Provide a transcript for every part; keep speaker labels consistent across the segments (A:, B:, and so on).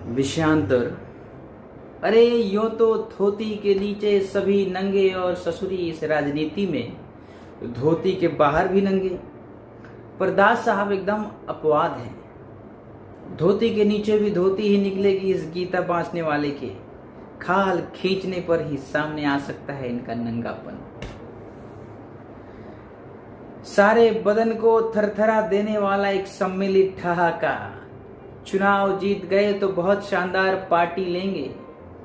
A: विषयांतर। अरे यूं तो धोती के नीचे सभी नंगे और ससुरी इस राजनीति में धोती के बाहर भी नंगे। पर दास साहब एकदम अपवाद हैं। धोती के नीचे भी धोती ही निकलेगी इस गीता बांचने वाले के। खाल खींचने पर ही सामने आ सकता है इनका नंगापन। सारे बदन को थरथरा देने वाला एक सम्मिलित ठहाका। चुनाव जीत गए तो बहुत शानदार पार्टी लेंगे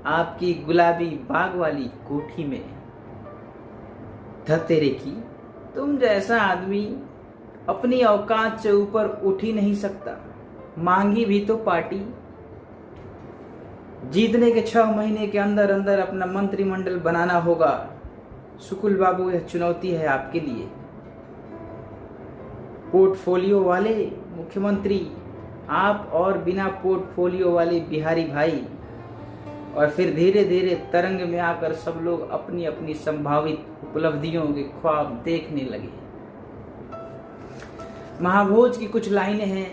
A: आपकी गुलाबी बाग वाली कोठी में। धतेरे की, तुम जैसा आदमी अपनी औकात से ऊपर उठ ही नहीं सकता। मांगी भी तो पार्टी। जीतने के 6 महीने के अंदर अंदर अपना मंत्रिमंडल बनाना होगा। शुक्ल बाबू, यह चुनौती है आपके लिए। पोर्टफोलियो वाले मुख्यमंत्री आप और बिना पोर्टफोलियो वाले बिहारी भाई, और फिर धीरे धीरे तरंग में आकर सब लोग अपनी अपनी संभावित उपलब्धियों के ख्वाब देखने लगे। महाभोज की कुछ लाइनें हैं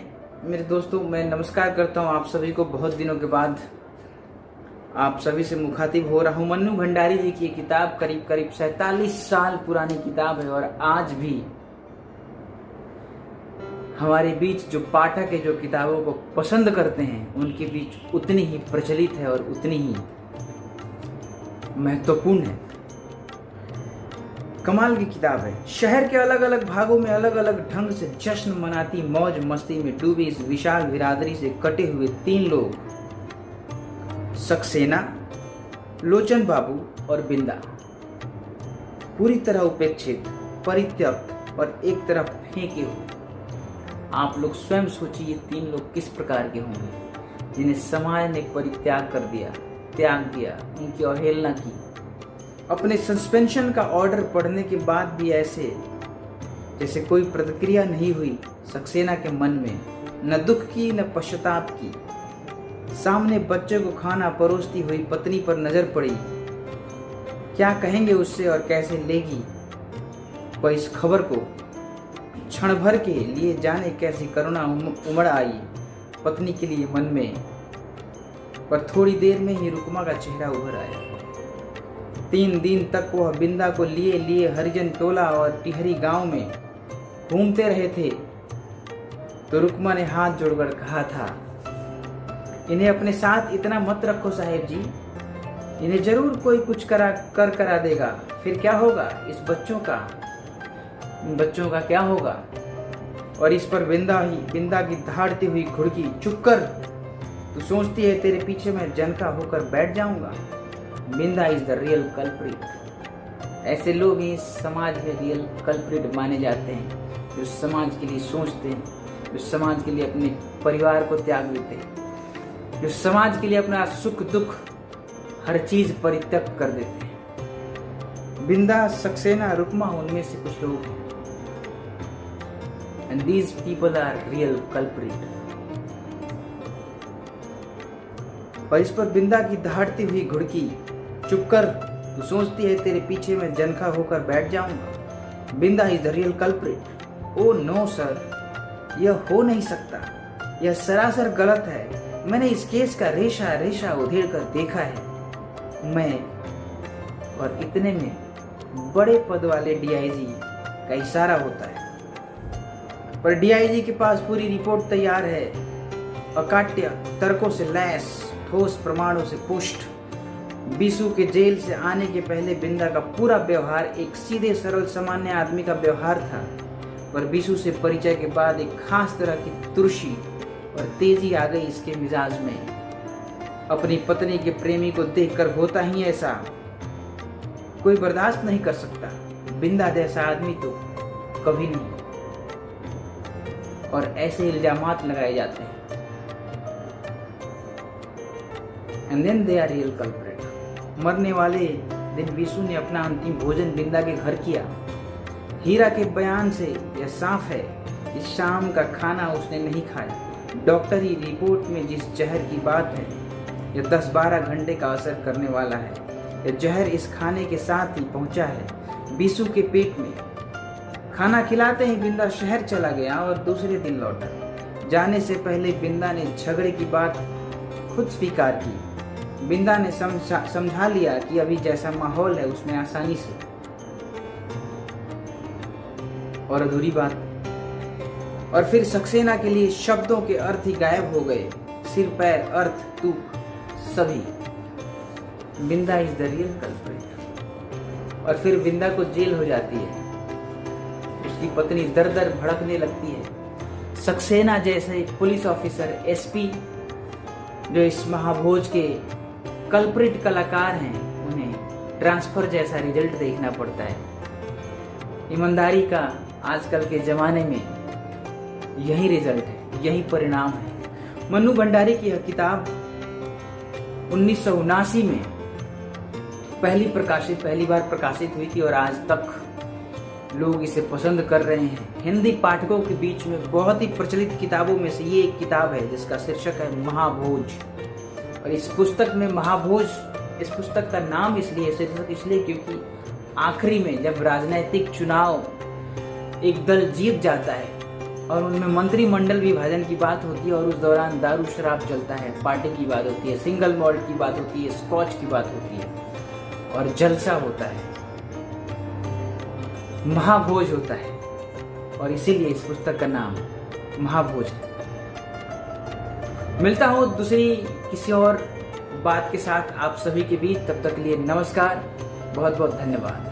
A: मेरे दोस्तों। मैं नमस्कार करता हूं आप सभी को। बहुत दिनों के बाद आप सभी से मुखातिब हो रहा हूं। मन्नू भंडारी जी की किताब करीब 47 साल पुरानी किताब है, और आज भी हमारे बीच जो पाठक है, जो किताबों को पसंद करते हैं, उनके बीच उतनी ही प्रचलित है और उतनी ही महत्वपूर्ण है। कमाल की किताब है। शहर के अलग अलग भागों में अलग अलग ढंग से जश्न मनाती, मौज मस्ती में डूबी इस विशाल बिरादरी से कटे हुए 3 लोग, सक्सेना, लोचन बाबू और बिंदा, पूरी तरह उपेक्षित, परित्यक्त और एक तरफ फेंके हुए। आप लोग स्वयं सोचिए ये 3 लोग किस प्रकार के होंगे, जिन्हें समाज ने परित्याग कर दिया, त्याग दिया, उनकी अवहेलना की। अपने सस्पेंशन का ऑर्डर पढ़ने के बाद भी ऐसे जैसे कोई प्रतिक्रिया नहीं हुई सक्सेना के मन में, न दुख की न पश्चाताप की। सामने बच्चे को खाना परोसती हुई पत्नी पर नजर पड़ी। क्या कहेंगे उससे और कैसे लेगी वह इस खबर को। क्षण भर के लिए जाने कैसी करुणा उमड़ आई पत्नी के लिए मन में, पर थोड़ी देर में ही रुकमा का चेहरा उभर आया। 3 दिन तक वह बिंदा को लिए लिए हरिजन टोला और टिहरी गांव में घूमते रहे थे, तो रुकमा ने हाथ जोड़कर कहा था, इन्हें अपने साथ इतना मत रखो साहेब जी, इन्हें जरूर कोई कुछ करा देगा। फिर क्या होगा इस बच्चों का क्या होगा। और इस पर बिंदा की दहाड़ती हुई घुड़की, चुप कर, तू सोचती है तेरे पीछे मैं जनका होकर बैठ जाऊंगा। Binda is the real culprit. ऐसे लोग ही समाज में रियल कल्प्रिट माने जाते हैं, जो समाज के लिए सोचते हैं, जो समाज के लिए अपने परिवार को त्याग देते हैं, जो समाज के लिए अपना सुख दुख हर चीज परित्यक्त कर देते हैं। बिंदा, सक्सेना, रुकमा उनमें से कुछ लोग हैं। And these people are real culprit। पर इस पर बिंदा की दहाड़ती हुई घुड़की, चुप कर, तू सोचती है तेरे पीछे मैं जनका होकर बैठ जाऊंगा। Binda is the real culprit. Oh no sir, यह हो नहीं सकता, यह सरासर गलत है। मैंने इस केस का रेशा रेशा उधेड़ कर देखा है। मैं और इतने में बड़े पद वाले डीआईजी का इशारा होता है, पर डीआईजी के पास पूरी रिपोर्ट तैयार है, अकाट्य तर्कों से लैस, ठोस प्रमाणों से पुष्ट। बीसू के जेल से आने के पहले बिंदा का पूरा व्यवहार एक सीधे सरल सामान्य आदमी का व्यवहार था, पर बीसू से परिचय के बाद एक खास तरह की तुरशी और तेजी आ गई इसके मिजाज में। अपनी पत्नी के प्रेमी को देखकर होता ही ऐसा कोई बर्दाश्त नहीं कर सकता। बिंदा जैसा आदमी तो कभी नहीं। और ऐसे इल्जामात लगाए जाते हैं। And then they are real culprit। मरने वाले दिन बीसू ने अपना अंतिम भोजन बिंदा के घर किया। हीरा के बयान से यह साफ है, इस शाम का खाना उसने नहीं खाया। डॉक्टरी रिपोर्ट में जिस जहर की बात है, यह 10-12 घंटे का असर करने वाला है। यह जहर इस खाने के साथ ही पहुंचा है बीसू के पेट में। खाना खिलाते ही बिंदा शहर चला गया और दूसरे दिन लौटा। जाने से पहले बिंदा ने झगड़े की बात खुद स्वीकार की। बिंदा ने समझा लिया कि अभी जैसा माहौल है उसमें आसानी से, और अधूरी बात। और फिर सक्सेना के लिए शब्दों के अर्थ ही गायब हो गए, सिर पैर अर्थ तूक सभी। बिंदा इज द रियल कल्प्रिट। और फिर बिंदा को जेल हो जाती है, उसकी पत्नी दर दर भड़कने लगती है। सक्सेना जैसे पुलिस ऑफिसर, एसपी जो इस महाभोज के कल्प्रिट कलाकार हैं, उन्हें ट्रांसफर जैसा रिजल्ट देखना पड़ता है। ईमानदारी का आजकल के जमाने में यही रिजल्ट है, यही परिणाम है। मन्नू भंडारी की यह किताब 1979 में पहली बार प्रकाशित हुई थी और आज तक लोग इसे पसंद कर रहे हैं। हिंदी पाठकों के बीच में बहुत ही प्रचलित किताबों में से ये एक किताब है जिसका शीर्षक है महाभोज। और इस पुस्तक में महाभोज, इस पुस्तक का नाम इसलिए, शीर्षक इसलिए क्योंकि आखिरी में जब राजनीतिक चुनाव एक दल जीत जाता है और उनमें मंत्रिमंडल विभाजन की बात होती है और उस दौरान दारू शराब चलता है, पार्टी की बात होती है, सिंगल मॉल्ट की बात होती है, स्कॉच की बात होती है और जलसा होता है, महाभोज होता है। और इसीलिए इस पुस्तक का नाम महाभोज है। मिलता हूं दूसरी किसी और बात के साथ आप सभी के बीच, तब तक के लिए नमस्कार, बहुत बहुत धन्यवाद।